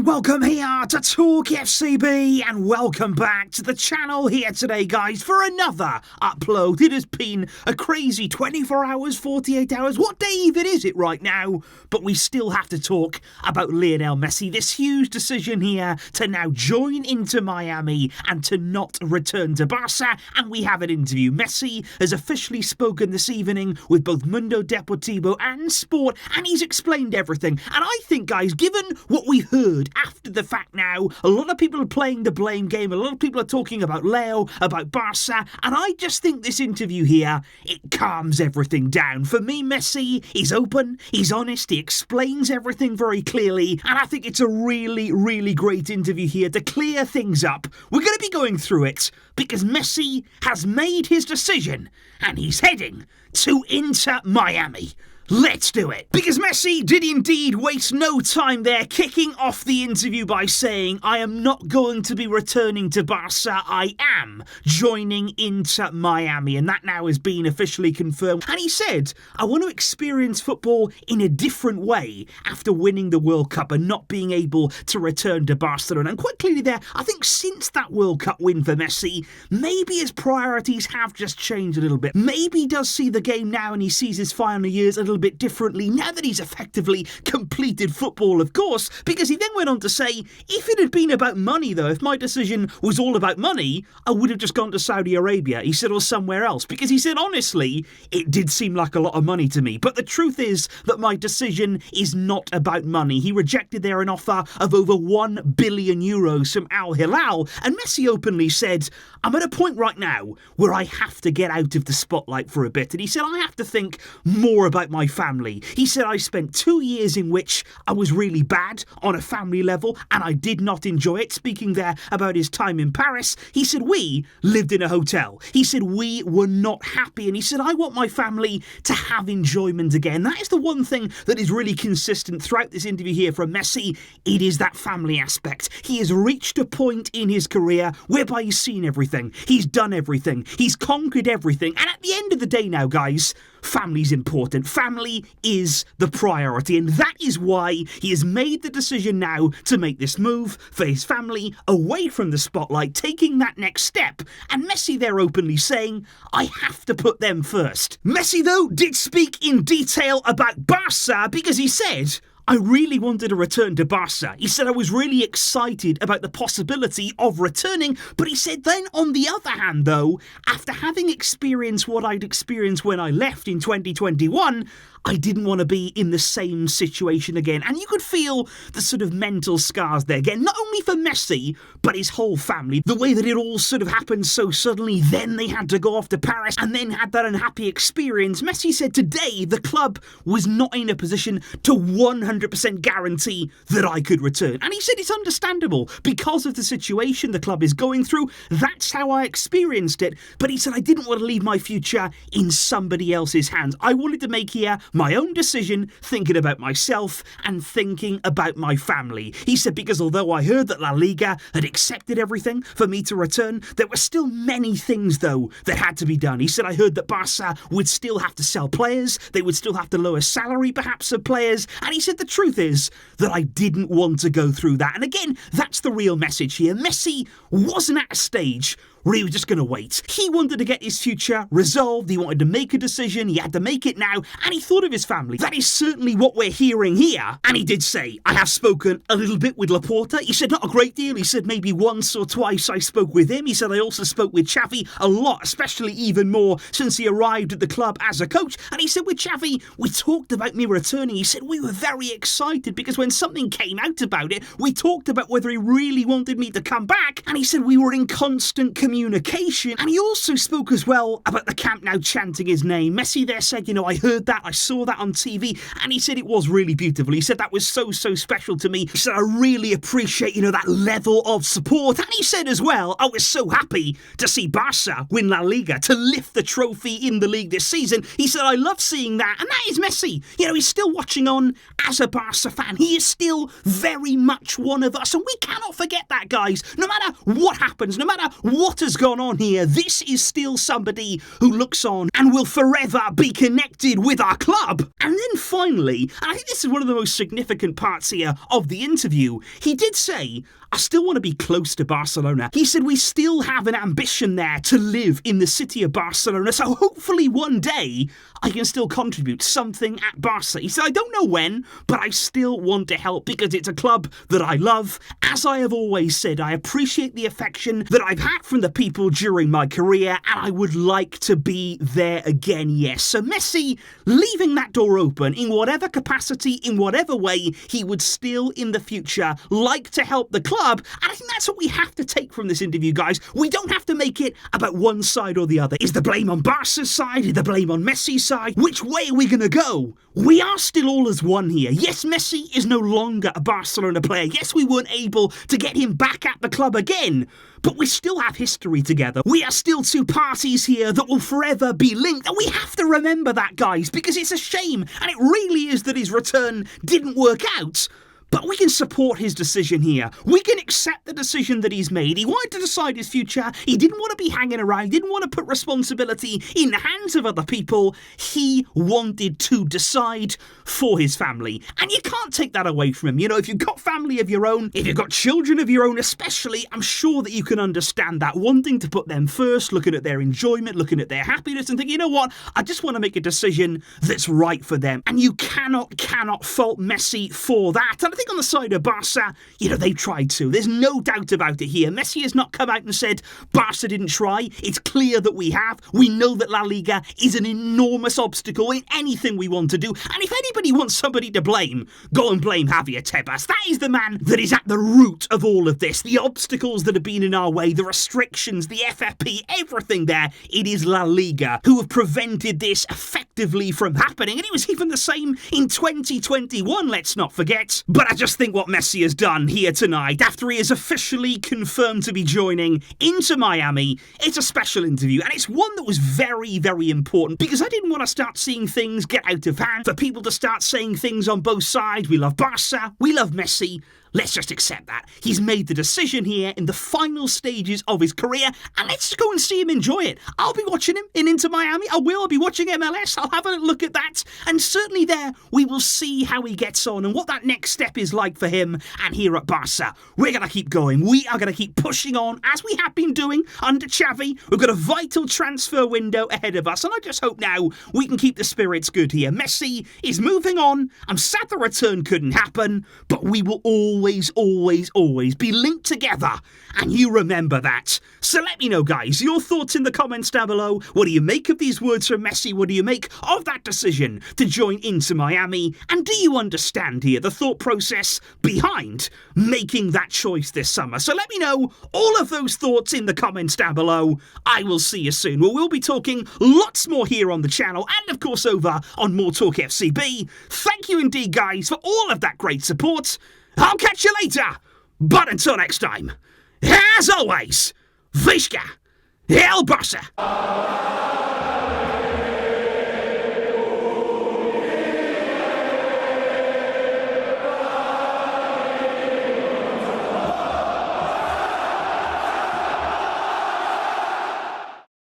And welcome here to TalkFCB, and welcome back to the channel here today, guys, for another upload. It has been a crazy 24 hours, 48 hours. What day even is it right now? But we still have to talk about Lionel Messi, this huge decision here to now join Inter Miami and to not return to Barça. And we have an interview. Messi has officially spoken this evening with both Mundo Deportivo and Sport, and he's explained everything. And I think, guys, given what we heard after the fact now, a lot of people are playing the blame game, a lot of people are talking about Leo, about Barca, and I just think this interview here, it calms everything down. For me, Messi is open, he's honest, he explains everything very clearly, and I think it's a really, really great interview here to clear things up. We're going to be going through it because Messi has made his decision and he's heading to Inter Miami. Let's do it. Because Messi did indeed waste no time there, kicking off the interview by saying, I am not going to be returning to Barca, I am joining Inter Miami. And that now has been officially confirmed. And he said, I want to experience football in a different way after winning the World Cup and not being able to return to Barcelona. And quite clearly there, I think since that World Cup win for Messi, maybe his priorities have just changed a little bit. Maybe he does see the game now and he sees his final years a little bit differently now that he's effectively completed football, of course, because he then went on to say, if it had been about money though, if my decision was all about money, I would have just gone to Saudi Arabia, he said, or somewhere else, because he said, honestly, it did seem like a lot of money to me, but the truth is that my decision is not about money. He rejected there an offer of over 1 billion euros from Al Hilal, and Messi openly said, I'm at a point right now where I have to get out of the spotlight for a bit, and he said, I have to think more about my family. He said, I spent 2 years in which I was really bad on a family level and I did not enjoy it. Speaking there about his time in Paris, he said, we lived in a hotel. He said, we were not happy. And he said, I want my family to have enjoyment again. That is the one thing that is really consistent throughout this interview here from Messi. It is that family aspect. He has reached a point in his career whereby he's seen everything. He's done everything. He's conquered everything. And at the end of the day now, guys, family's important. Family is the priority, and that is why he has made the decision now to make this move for his family away from the spotlight, taking that next step. And Messi there openly saying, I have to put them first. Messi, though, did speak in detail about Barca because he said, I really wanted to return to Barca. He said I was really excited about the possibility of returning, but he said then on the other hand though, after having experienced what I'd experienced when I left in 2021, I didn't want to be in the same situation again. And you could feel the sort of mental scars there again, not only for Messi, but his whole family. The way that it all sort of happened so suddenly, then they had to go off to Paris and then had that unhappy experience. Messi said today the club was not in a position to 100% guarantee that I could return. And he said it's understandable because of the situation the club is going through. That's how I experienced it. But he said I didn't want to leave my future in somebody else's hands. I wanted to make here my own decision, thinking about myself and thinking about my family. He said, because although I heard that La Liga had accepted everything for me to return, there were still many things, though, that had to be done. He said, I heard that Barca would still have to sell players, they would still have to lower salary, perhaps, of players, and he said the truth is that I didn't want to go through that. And again, that's the real message here. Messi wasn't at a stage where he was just going to wait. He wanted to get his future resolved, he wanted to make a decision, he had to make it now, and he thought of his family. That is certainly what we're hearing here. And he did say, I have spoken a little bit with Laporta. He said not a great deal, he said maybe once or twice I spoke with him. He said I also spoke with Xavi a lot, especially even more since he arrived at the club as a coach. And he said with Xavi, we talked about me returning. He said we were very excited because when something came out about it, we talked about whether he really wanted me to come back. And he said we were in constant communication. And he also spoke as well about the Camp Nou chanting his name. Messi there said, I heard that, I saw that on TV, and he said it was really beautiful. He said that was so special to me. He said I really appreciate, that level of support. And he said as well, I was so happy to see Barca win La Liga, to lift the trophy in the league this season. He said I love seeing that, and that is Messi. He's still watching on as a Barca fan. He is still very much one of us, and we cannot forget that, guys. No matter what happens, no matter what what has gone on here, this is still somebody who looks on and will forever be connected with our club. And then finally, and I think this is one of the most significant parts here of the interview, he did say, I still want to be close to Barcelona. He said we still have an ambition there to live in the city of Barcelona, so hopefully one day I can still contribute something at Barca. He said, I don't know when, but I still want to help because it's a club that I love. As I have always said, I appreciate the affection that I've had from the people during my career, and I would like to be there again, yes. So Messi leaving that door open in whatever capacity, in whatever way, he would still in the future like to help the club. And I think that's what we have to take from this interview, guys. We don't have to make it about one side or the other. Is the blame on Barca's side? Is the blame on Messi's side? Which way are we going to go? We are still all as one here. Yes, Messi is no longer a Barcelona player. Yes, we weren't able to get him back at the club again. But we still have history together. We are still two parties here that will forever be linked. And we have to remember that, guys, because it's a shame. And it really is that his return didn't work out. But we can support his decision here. We can accept the decision that he's made. He wanted to decide his future. He didn't want to be hanging around. He didn't want to put responsibility in the hands of other people. He wanted to decide for his family. And you can't take that away from him. You know, if you've got family of your own, if you've got children of your own especially, I'm sure that you can understand that. Wanting to put them first, looking at their enjoyment, looking at their happiness and thinking, you know what, I just want to make a decision that's right for them. And you cannot fault Messi for that. And I think on the side of Barca, you know, they've tried to. There's no doubt about it here. Messi has not come out and said Barca didn't try. It's clear that we have. We know that La Liga is an enormous obstacle in anything we want to do. And if anybody wants somebody to blame, go and blame Javier Tebas. That is the man that is at the root of all of this. The obstacles that have been in our way, the restrictions, the FFP, everything there. It is La Liga who have prevented this effectively from happening. And it was even the same in 2021, let's not forget. But I just think what Messi has done here tonight, after he is officially confirmed to be joining Inter Miami, it's a special interview, and it's one that was very, very important, because I didn't want to start seeing things get out of hand, for people to start saying things on both sides. We love Barca, we love Messi. Let's just accept that. He's made the decision here in the final stages of his career, and let's go and see him enjoy it. I'll be watching him in Inter Miami. I'll be watching MLS. I'll have a look at that. And certainly there, we will see how he gets on and what that next step is like for him. And here at Barca, we're going to keep going. We are going to keep pushing on, as we have been doing under Xavi. We've got a vital transfer window ahead of us, and I just hope now we can keep the spirits good here. Messi is moving on. I'm sad the return couldn't happen, but we will always be linked together, and you remember that. So let me know, guys, your thoughts in the comments down below. What do you make of these words from Messi? What do you make of that decision to join Inter Miami? And do you understand here the thought process behind making that choice this summer? So let me know all of those thoughts in the comments down below. I will see you soon. We'll be talking lots more here on the channel, and of course over on MORETALKFCB. Thank you indeed, guys, for all of that great support. I'll catch you later, but until next time, as always, Visca El Barça.